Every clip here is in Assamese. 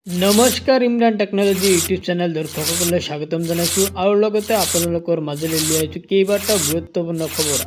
নমস্কাৰ ইমৰান টেকনলজি ইউটিউব চেনেল দৰ্শকসকললৈ স্বাগতম জনাইছোঁ আৰু লগতে আপোনালোকৰ মাজলৈ লৈ আহিছোঁ কেইবাটাও গুৰুত্বপূৰ্ণ খবৰ।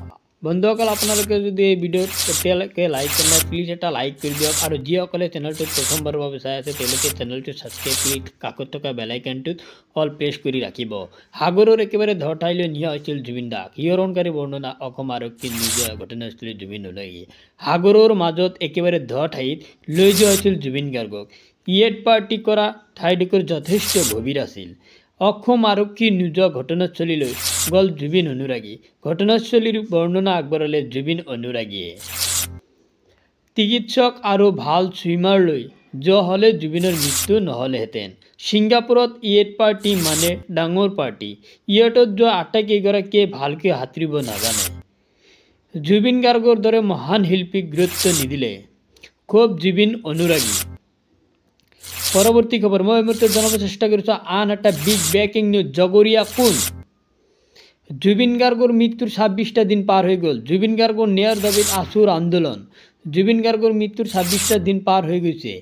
বন্ধুসকল, আপোনালোকে যদি এই ভিডিঅ'ত এতিয়ালৈকে লাইক কৰা নাই প্লিজ এটা লাইক কৰি দিয়ক আৰু যিসকলে চেনেলটোত প্ৰথমবাৰৰ বাবে চাই আছে তেওঁলোকে চেনেলটো ছাবস্ক্ৰাইব কৰি কাষত থকা বেল আইকনটোত অল প্ৰেছ কৰি ৰাখিব। সাগৰৰ একেবাৰে ধৰ ঠাইলৈ নিয়া হৈছিল জুবিন দাক। শিহৰণকাৰী বৰ্ণনা অসম আৰক্ষীৰ নিজা ঘটনাস্থলীত জুবিন ওলাইছে। সাগৰৰ মাজত একেবাৰে ধৰ ঠাইত লৈ যোৱা হৈছিল জুবিন গাৰ্গক। ইয়েট পাৰ্টি কৰা ঠাইডোখৰ যথেষ্ট গভীৰ আছিল। অসম আৰক্ষীৰ নোযোৱা ঘটনাস্থলীলৈ গ'ল জুবিন অনুৰাগী। ঘটনাস্থলীৰ বৰ্ণনা আগবঢ়ালে জুবিন অনুৰাগীয়ে। চিকিৎসক আৰু ভাল ছুইমাৰলৈ যোৱা হ'লে জুবিনৰ মৃত্যু নহ'লেহেঁতেন। ছিংগাপুৰত ইয়েট পাৰ্টি মানে ডাঙৰ পাৰ্টি। ইয়েটত যোৱা আটাইকেইগৰাকীয়ে ভালকৈ সাঁতুৰিব নাজানে। জুবিন গাৰ্গৰ দৰে মহান শিল্পীক গুৰুত্ব নিদিলে খুব জুবিন অনুৰাগী। পৰৱৰ্তী খবৰ মই মুহূৰ্তত জনাব চেষ্টা কৰিছোঁ আন এটা বিগ ব্ৰেকিং নিউজ। জগৰীয়া কোন? জুবিন গাৰ্গৰ মৃত্যুৰ 26টা দিন পাৰ হৈ গ'ল। জুবিন গাৰ্গৰ ন্যায়ৰ দাবীত আছুৰ আন্দোলন। জুবিন গাৰ্গৰ মৃত্যুৰ 26টা দিন পাৰ হৈ গৈছে।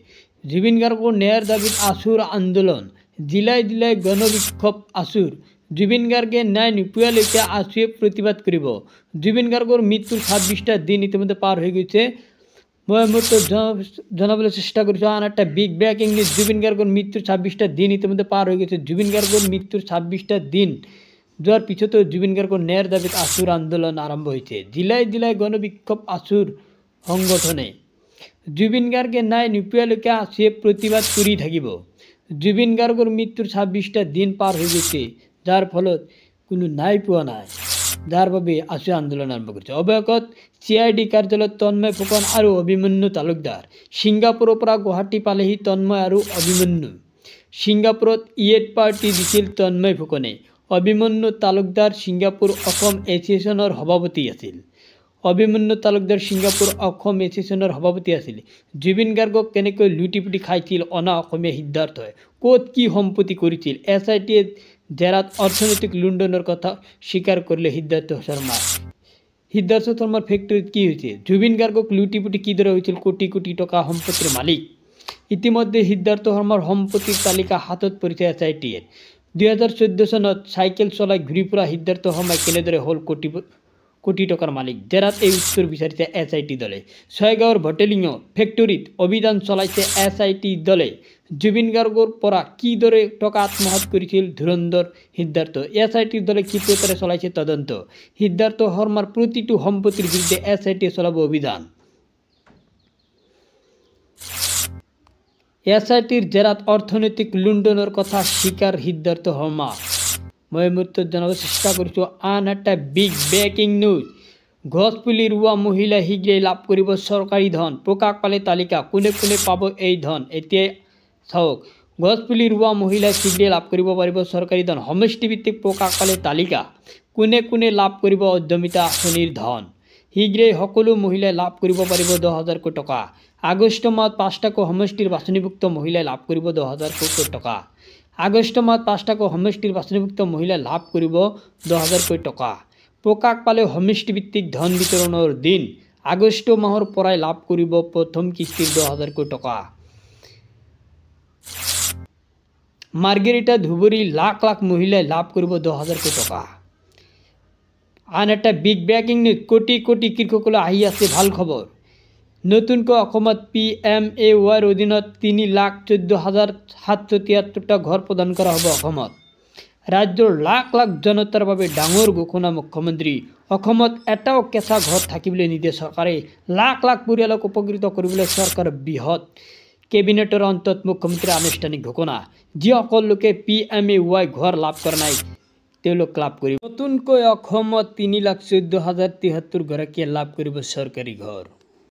জুবিন গাৰ্গৰ ন্যায়ৰ দাবীত আছুৰ আন্দোলন। জিলাই জিলাই গণবিক্ষোভ আছুৰ। জুবিন গাৰ্গে ন্যায় নোপোৱালৈকে আছুৱে প্ৰতিবাদ কৰিব। জুবিন গাৰ্গৰ মৃত্যুৰ 26টা দিন ইতিমধ্যে পাৰ হৈ গৈছে। মই মুহূৰ্তত জনাবলৈ চেষ্টা কৰিছোঁ আন এটা বিগ ব্ৰেকিং নিউজ। জুবিন গাৰ্গৰ মৃত্যুৰ 26টা দিন ইতিমধ্যে পাৰ হৈ গৈছে। জুবিন গাৰ্গৰ মৃত্যুৰ 26টা দিন যোৱাৰ পিছতো জুবিন গাৰ্গৰ ন্যায়ৰ দাবীত আছুৰ আন্দোলন আৰম্ভ হৈছে। জিলাই জিলাই গণবিক্ষোভ আছুৰ সংগঠনে। জুবিন গাৰ্গে ন্যায় নোপোৱালৈকে আছুৱে প্ৰতিবাদ কৰি থাকিব। জুবিন গাৰ্গৰ মৃত্যুৰ 26টা দিন পাৰ হৈ গৈছে, যাৰ ফলত কোনো ন্যায় পোৱা নাই, যাৰ বাবে আছুৱে আন্দোলন আৰম্ভ কৰিছে। অৱশেষত CID কাৰ্যালয়ত তন্ময় ফুকন আৰু অভিমন্যু তালুকদাৰ। ছিংগাপুৰৰ পৰা গুৱাহাটী পালেহি তন্ময় আৰু অভিমন্যু। ছিংগাপুৰত ইয়েট পাৰ্টি দিছিল তন্ময় ফুকনে। অভিমন্যু তালুকদাৰ ছিংগাপুৰ অসম এছ'চিয়েশ্যনৰ সভাপতি আছিল। অভিমন্যু তালুকদাৰ ছিংগাপুৰ অসম এছ'চিয়েশ্যনৰ সভাপতি আছিল। জুবিন গাৰ্গক কেনেকৈ লুটিপুটি খাইছিল অনা অসমীয়া সিদ্ধাৰ্থই? ক'ত কি সম্পত্তি কৰিছিল? SITয়ে জেৰাত অৰ্থনৈতিক লুণ্ঠনৰ কথা স্বীকাৰ কৰিলে সিদ্ধাৰ্থ শৰ্মা। সিদ্ধাৰ্থ শৰ্মাৰ ফেক্টৰীত কি হৈছে? জুবিন গাৰ্গক লুটিপুটি কিদৰে হৈছিল কোটি কোটি টকা সম্পত্তিৰ মালিক? ইতিমধ্যে সিদ্ধাৰ্থ শৰ্মাৰ সম্পত্তিৰ তালিকা হাতত পৰিছে SITয়ে। 2014 চনত চাইকেল চলাই ঘূৰি ফুৰা সিদ্ধাৰ্থ শৰ্মাই কেনেদৰে হ'ল কোটি টকাৰ মালিক? জেৰাত এই উত্তৰ বিচাৰিছে SIT দলে। ছয়গাঁৱৰ ভটেলিং ফেক্টৰীত অভিযান চলাইছে SIT দলে। জুবিন গাৰ্গৰ পৰা কিদৰে টকা আত্মসাৎ কৰিছিল ধুৰন্ধৰ সিদ্ধাৰ্থ? SIT দলে ক্ষিপ্ৰতাৰে চলাইছে তদন্ত। সিদ্ধাৰ্থ শৰ্মাৰ প্ৰতিটো সম্পত্তিৰ বিৰুদ্ধে SITয়ে চলাব অভিযান। SITৰ জেৰাত অৰ্থনৈতিক লুণ্ঠনৰ কথা স্বীকাৰ সিদ্ধাৰ্থ শৰ্মা। মই মুহূৰ্তত জনাব চেষ্টা কৰিছোঁ আন এটা বিগ ব্ৰেকিং নিউজ। গছপুলি ৰোৱা মহিলাই শীঘ্ৰেই লাভ কৰিব চৰকাৰী ধন। প্ৰকাশ পালে তালিকা। কোনে কোনে পাব এই ধন এতিয়াই চাওক। গছপুলি ৰোৱা মহিলাই শীঘ্ৰেই লাভ কৰিব পাৰিব চৰকাৰী ধন। সমষ্টিভিত্তিক প্ৰকাশ পালে তালিকা। কোনে কোনে লাভ কৰিব উদ্যমিতা আঁচনিৰ ধন? শীঘ্ৰেই সকলো মহিলাই লাভ কৰিব পাৰিব 10,000 টকা। আগষ্ট মাহত 5টাকৈ সমষ্টিৰ বাছনিভুক্ত মহিলাই লাভ কৰিব 10,000 টকা। আগষ্ট মাহত 5টাকৈ সমষ্টিৰ বাছনিভুক্ত মহিলাই লাভ কৰিব 10,000 টকা। প্ৰকাশ পালে সমষ্টিভিত্তিক ধন বিতৰণৰ দিন। আগষ্ট মাহৰ পৰাই লাভ কৰিব প্ৰথম কিস্তিৰ 10,000 টকা। মাৰ্গেৰিটা ধুবুৰী লাখ লাখ মহিলাই লাভ কৰিব 10,000 টকা। আন এটা big breaking news. Crore crore কৃষকলৈ আহি আছে ভাল খবৰ। নতুনকৈ অসমত PMAYৰ অধীনত 3,14,773টা ঘৰ প্ৰদান কৰা হ'ব অসমত। ৰাজ্যৰ লাখ লাখ জনতাৰ বাবে ডাঙৰ ঘোষণা মুখ্যমন্ত্ৰী। অসমত এটাও কেঁচা ঘৰ থাকিবলৈ নিদিয়ে চৰকাৰে। লাখ লাখ পৰিয়ালক উপকৃত কৰিবলৈ চৰকাৰৰ বৃহৎ কেবিনেটৰ অন্তত মুখ্যমন্ত্ৰীৰ আনুষ্ঠানিক ঘোষণা। যিসকল লোকে PMAY ঘৰ লাভ কৰা নাই তেওঁলোক লাভ কৰিব। নতুনকৈ অসমত 3,14,073 গৰাকীয়ে লাভ কৰিব চৰকাৰী ঘৰ।